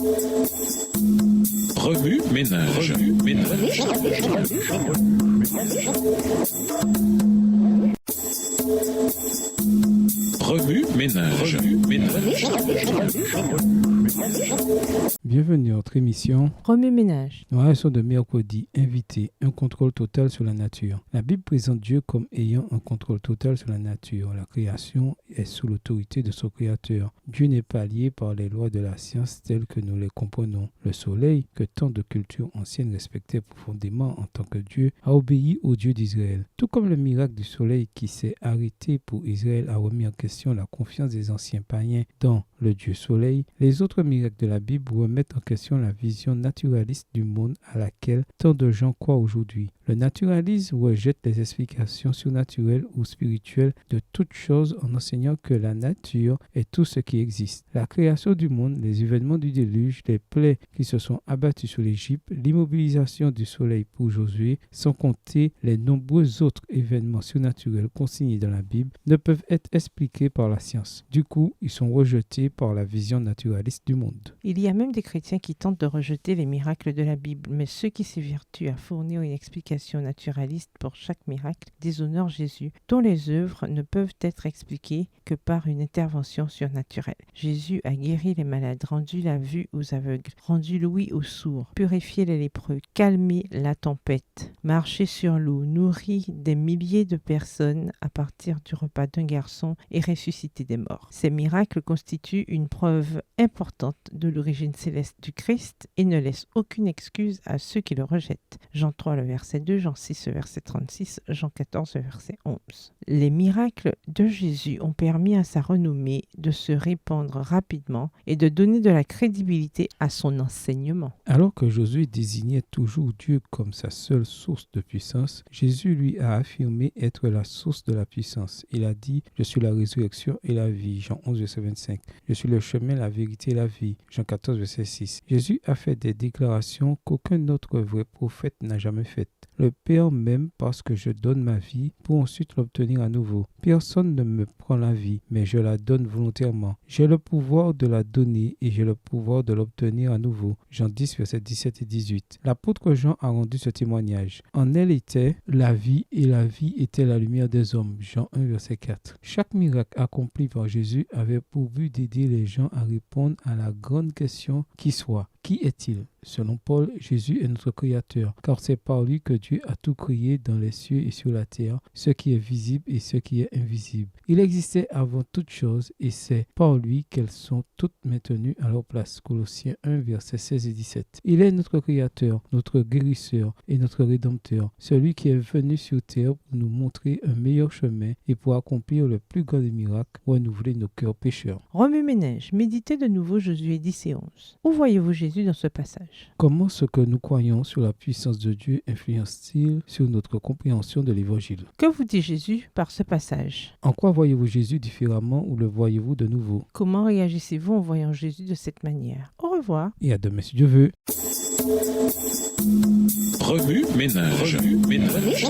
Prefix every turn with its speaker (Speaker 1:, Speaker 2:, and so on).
Speaker 1: Remue ménage. Remue ménage.
Speaker 2: Bienvenue à notre émission
Speaker 3: Remue ménage.
Speaker 2: Dans la leçon de mercredi, invité, un contrôle total sur la nature. La Bible présente Dieu comme ayant un contrôle total sur la nature. La création est sous l'autorité de son créateur. Dieu n'est pas lié par les lois de la science telles que nous les comprenons. Le soleil, que tant de cultures anciennes respectaient profondément en tant que Dieu, a obéi au Dieu d'Israël. Tout comme le miracle du soleil qui s'est arrêté pour Israël a remis en question la confiance des anciens païens dans le Dieu soleil, les autres miracles de la Bible remettent en question la vision naturaliste du monde à laquelle tant de gens croient aujourd'hui. Le naturalisme rejette les explications surnaturelles ou spirituelles de toutes choses en enseignant que la nature est tout ce qui existe. La création du monde, les événements du déluge, les plaies qui se sont abattues sur l'Égypte, l'immobilisation du soleil pour Josué, sans compter les nombreux autres événements surnaturels consignés dans la Bible, ne peuvent être expliqués par la science. Du coup, ils sont rejetés par la vision naturaliste du monde.
Speaker 3: Il y a même des chrétiens qui tentent de rejeter les miracles de la Bible, mais ceux qui s'évertuent à fournir une explication naturaliste pour chaque miracle déshonorent Jésus, dont les œuvres ne peuvent être expliquées que par une intervention surnaturelle. Jésus a guéri les malades, rendu la vue aux aveugles, rendu l'ouïe aux sourds, purifié les lépreux, calmé la tempête, marché sur l'eau, nourri des milliers de personnes à partir du repas d'un garçon et ressuscité des morts. Ces miracles constituent une preuve importante de l'origine céleste du Christ et ne laissent aucune excuse à ceux qui le rejettent. Jean 3, le verset 2, Jean 6, le verset 36, Jean 14, le verset 11. Les miracles de Jésus ont permis à sa renommée de se répandre rapidement et de donner de la crédibilité à son enseignement.
Speaker 2: Alors que Josué désignait toujours Dieu comme sa seule source de puissance, Jésus lui a affirmé être la source de la puissance. Il a dit « Je suis la résurrection et la vie » Jean 11, verset 25. « Je suis le chemin, la vérité et la vie » Jean 14, verset 6. Jésus a fait des déclarations qu'aucun autre vrai prophète n'a jamais faites. Le Père m'aime parce que je donne ma vie pour ensuite l'obtenir à nouveau. Personne ne me prend la vie, mais je la donne volontairement. J'ai le pouvoir de la donner et j'ai le pouvoir de l'obtenir à nouveau. Jean 10, versets 17 et 18. L'apôtre Jean a rendu ce témoignage. En elle était la vie et la vie était la lumière des hommes. Jean 1, verset 4. Chaque miracle accompli par Jésus avait pour but d'aider les gens à répondre à la grande question qui soit. Qui est-il? Selon Paul, Jésus est notre Créateur, car c'est par lui que Dieu a tout créé dans les cieux et sur la terre, ce qui est visible et ce qui est invisible. Il existait avant toutes choses et c'est par lui qu'elles sont toutes maintenues à leur place. Colossiens 1, versets 16 et 17. Il est notre Créateur, notre guérisseur et notre Rédempteur, celui qui est venu sur terre pour nous montrer un meilleur chemin et pour accomplir le plus grand des miracles, renouveler nos cœurs pécheurs.
Speaker 3: Remue ménage, méditez de nouveau Josué 10 et 11. Où voyez-vous Jésus dans ce passage?
Speaker 2: Comment ce que nous croyons sur la puissance de Dieu influence-t-il sur notre compréhension de l'Évangile?
Speaker 3: Que vous dit Jésus par ce passage?
Speaker 2: En quoi voyez-vous Jésus différemment ou le voyez-vous de nouveau?
Speaker 3: Comment réagissez-vous en voyant Jésus de cette manière? Au revoir.
Speaker 2: Et à demain si Dieu veut.
Speaker 1: Remue ménage. Remue ménage.